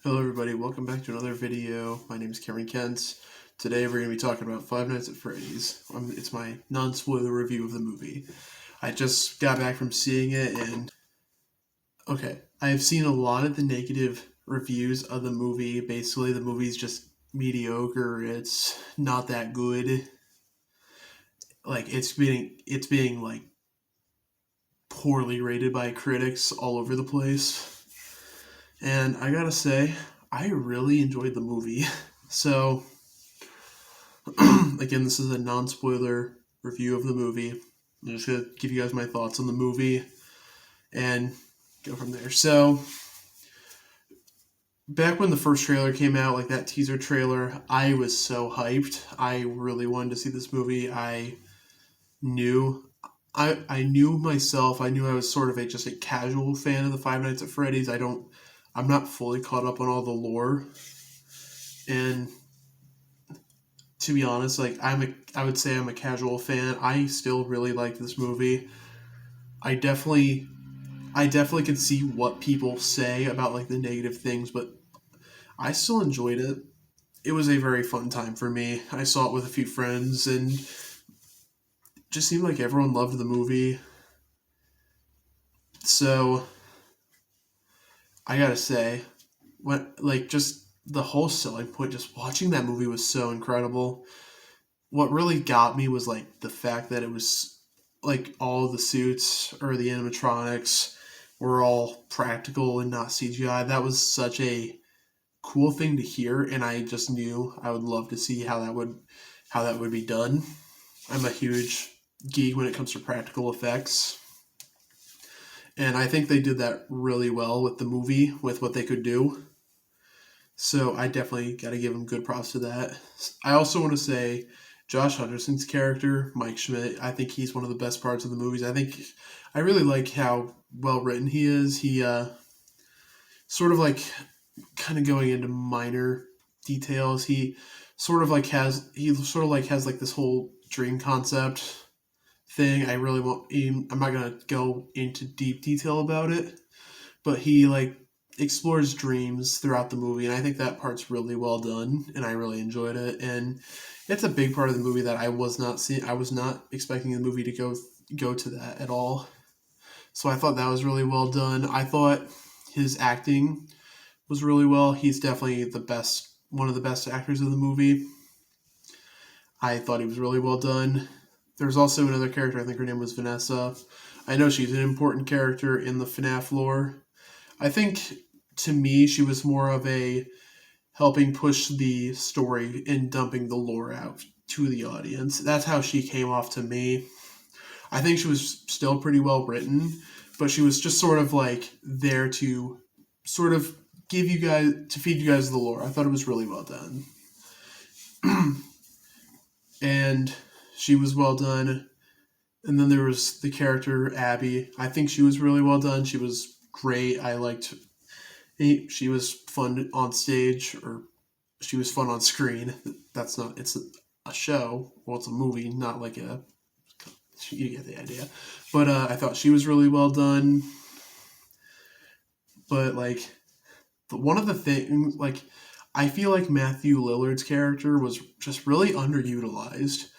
Hello everybody, welcome back to another video. My name is Cameron Kent. Today we're going to be talking about Five Nights at Freddy's. It's my non-spoiler review of the movie. I just got back from seeing it and... Okay, I have seen a lot of the negative reviews of the movie. Basically, the movie's just mediocre, it's not that good. Like, it's being like, poorly rated by critics all over the place. And I gotta say, I really enjoyed the movie. So, again, this is a non-spoiler review of the movie. I'm just gonna give you guys my thoughts on the movie and go from there. So, back when the first trailer came out, like that teaser trailer, I was so hyped. I really wanted to see this movie. I knew myself. I knew I was sort of just a casual fan of the Five Nights at Freddy's. I'm not fully caught up on all the lore, and to be honest, like I would say I'm a casual fan. I still really like this movie. I definitely can see what people say about like the negative things, but I still enjoyed it. It was a very fun time for me. I saw it with a few friends, and it just seemed like everyone loved the movie. So I gotta say, just the whole selling point, just watching that movie was so incredible. What really got me was like the fact that it was like all the suits or the animatronics were all practical and not CGI. That was such a cool thing to hear, and I just knew I would love to see how that would be done. I'm a huge geek when it comes to practical effects. And I think they did that really well with the movie, with what they could do. So I definitely got to give them good props to that. I also want to say Josh Hutcherson's character, Mike Schmidt, I think he's one of the best parts of the movies. I really like how well written he is. He sort of like kind of going into minor details. He sort of like has like this whole dream concept thing. I'm not gonna go into deep detail about it, but he like explores dreams throughout the movie, and I think that part's really well done, and I really enjoyed it. And it's a big part of the movie that I was not expecting the movie to go to that at all. So I thought that was really well done. I thought his acting was really well. He's definitely one of the best actors of the movie. I thought he was really well done. There's also another character, I think her name was Vanessa. I know she's an important character in the FNAF lore. I think, to me, she was more of a helping push the story and dumping the lore out to the audience. That's how she came off to me. I think she was still pretty well written, but she was just sort of like there to sort of feed you guys the lore. I thought it was really well done. And she was well done. And then there was the character Abby. I think she was really well done. She was great. She was fun on stage, or she was fun on screen. It's a show. Well, it's a movie, not like you get the idea. But I thought she was really well done. But one of the things, I feel like Matthew Lillard's character was just really underutilized.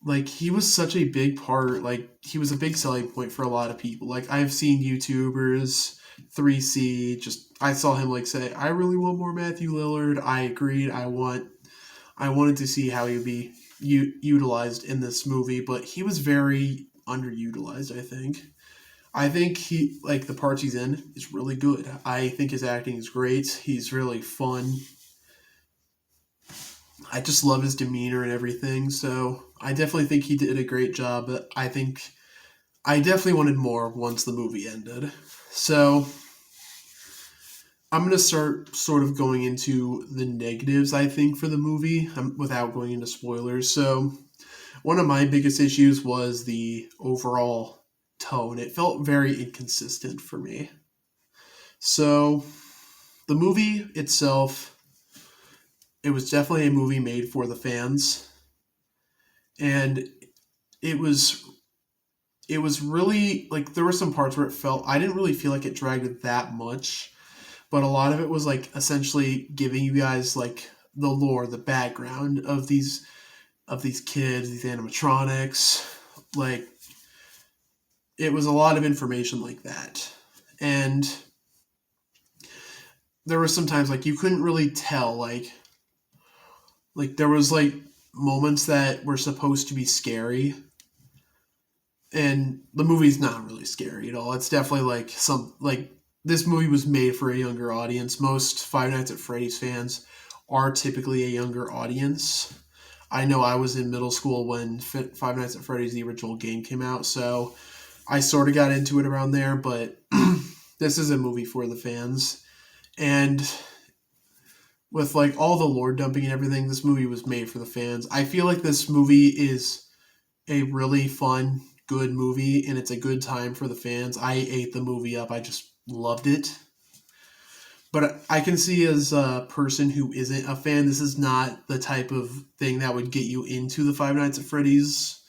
Like, he was such a big part, he was a big selling point for a lot of people. Like, I've seen YouTubers, 3C, I saw him, say, I really want more Matthew Lillard. I agreed. I wanted to see how he'd be utilized in this movie, but he was very underutilized, I think. I think the parts he's in is really good. I think his acting is great. He's really fun. I just love his demeanor and everything, so I definitely think he did a great job, but I definitely wanted more once the movie ended. So I'm going to start sort of going into the negatives, I think, for the movie, without going into spoilers. So one of my biggest issues was the overall tone. It felt very inconsistent for me. So the movie itself, it was definitely a movie made for the fans, and it was really, there were some parts where I didn't really feel like it dragged that much, but a lot of it was like essentially giving you guys like the lore, the background of these kids, these animatronics. Like it was a lot of information like that. And there were sometimes like you couldn't really tell like there was like moments that were supposed to be scary, and the movie's not really scary at all. It's definitely like some like this movie was made for a younger audience. Most Five Nights at Freddy's fans are typically a younger audience. I know I was in middle school when Five Nights at Freddy's the original game came out, so I sort of got into it around there. But this is a movie for the fans, and with like all the lore dumping and everything, this movie was made for the fans. I feel like this movie is a really fun, good movie, and it's a good time for the fans. I ate the movie up. I just loved it. But I can see as a person who isn't a fan, this is not the type of thing that would get you into the Five Nights at Freddy's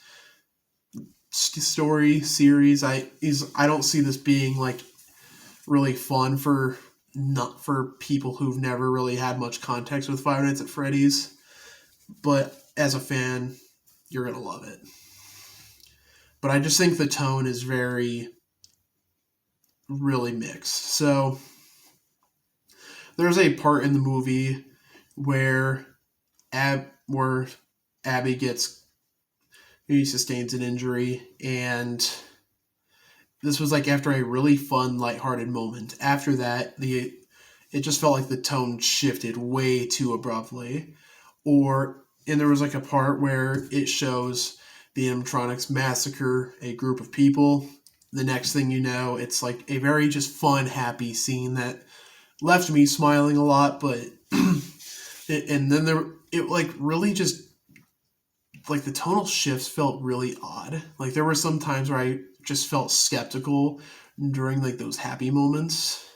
story series. I don't see this being like really fun for not for people who've never really had much context with Five Nights at Freddy's. But as a fan, you're gonna love it. But I just think the tone is very really mixed. So there's a part in the movie where where Abby he sustains an injury, and this was like after a really fun, lighthearted moment. After that, it just felt like the tone shifted way too abruptly. And there was like a part where it shows the animatronics massacre a group of people. The next thing you know, it's like a very just fun, happy scene that left me smiling a lot, but and then it like really just like the tonal shifts felt really odd. Like there were some times where I just felt skeptical during like those happy moments.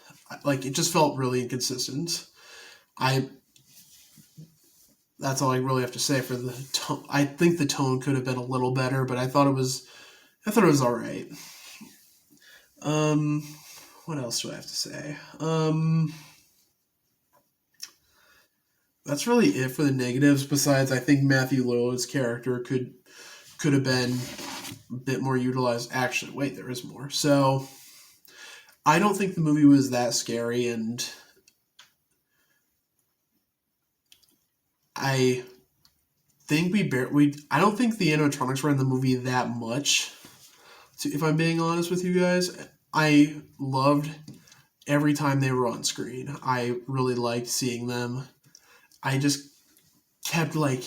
Like it just felt really inconsistent. I That's all I really have to say for the tone. I think the tone could have been a little better, but I thought it was all right. Um, what else do I have to say? That's really it for the negatives. Besides, I think Matthew Lillard's character could have been a bit more utilized. Actually, wait, there is more. So I don't think the movie was that scary, and I think I don't think the animatronics were in the movie that much. If I'm being honest with you guys, I loved every time they were on screen. I really liked seeing them. I just kept like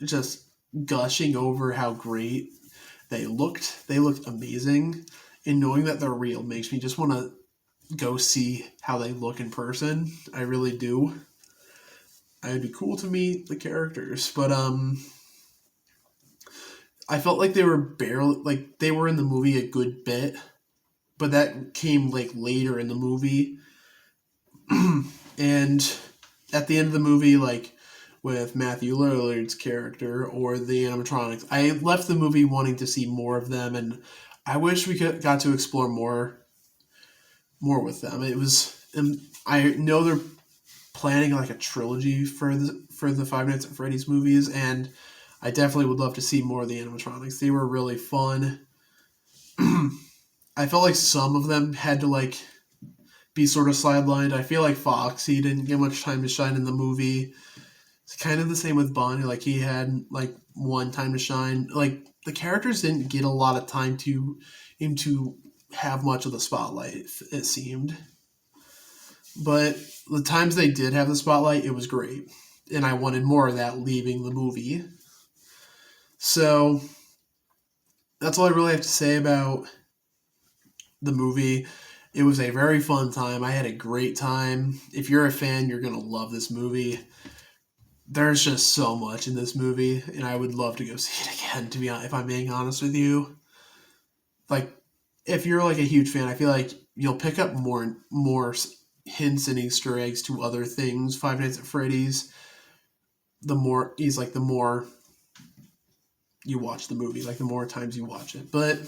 just gushing over how great they looked. They looked amazing. And knowing that they're real makes me just want to go see how they look in person. I really do. It'd be cool to meet the characters, but I felt like they were barely like they were in the movie a good bit, but that came like later in the movie. And at the end of the movie, like with Matthew Lillard's character or the animatronics, I left the movie wanting to see more of them, and I wish we got to explore more with them. It was, and I know they're planning like a trilogy for the Five Nights at Freddy's movies, and I definitely would love to see more of the animatronics. They were really fun. I felt like some of them had to like be sort of sidelined. I feel like Foxy didn't get much time to shine in the movie. It's kind of the same with Bonnie. Like he had like one time to shine. Like the characters didn't get a lot of time to him to have much of the spotlight. It seemed, but the times they did have the spotlight, it was great, and I wanted more of that leaving the movie. So that's all I really have to say about the movie. It was a very fun time. I had a great time. If you're a fan, you're going to love this movie. There's just so much in this movie, and I would love to go see it again, to be honest, if I'm being honest with you. Like, if you're like a huge fan, I feel like you'll pick up more hints and Easter eggs to other things. Five Nights at Freddy's, the more you watch the movie, like the more times you watch it. But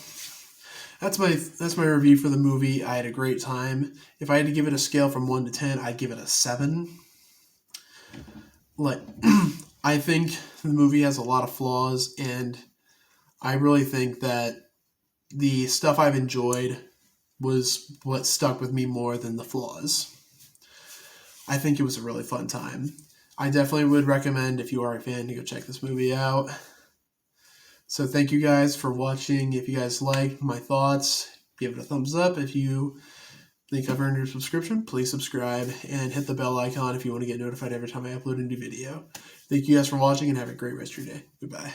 that's my review for the movie. I had a great time. If I had to give it a scale from 1 to 10, I'd give it a 7. Like I think the movie has a lot of flaws, and I really think that the stuff I've enjoyed was what stuck with me more than the flaws. I think it was a really fun time. I definitely would recommend, if you are a fan, to go check this movie out. So thank you guys for watching. If you guys like my thoughts, give it a thumbs up. If you think I've earned your subscription, please subscribe and hit the bell icon if you want to get notified every time I upload a new video. Thank you guys for watching and have a great rest of your day. Goodbye.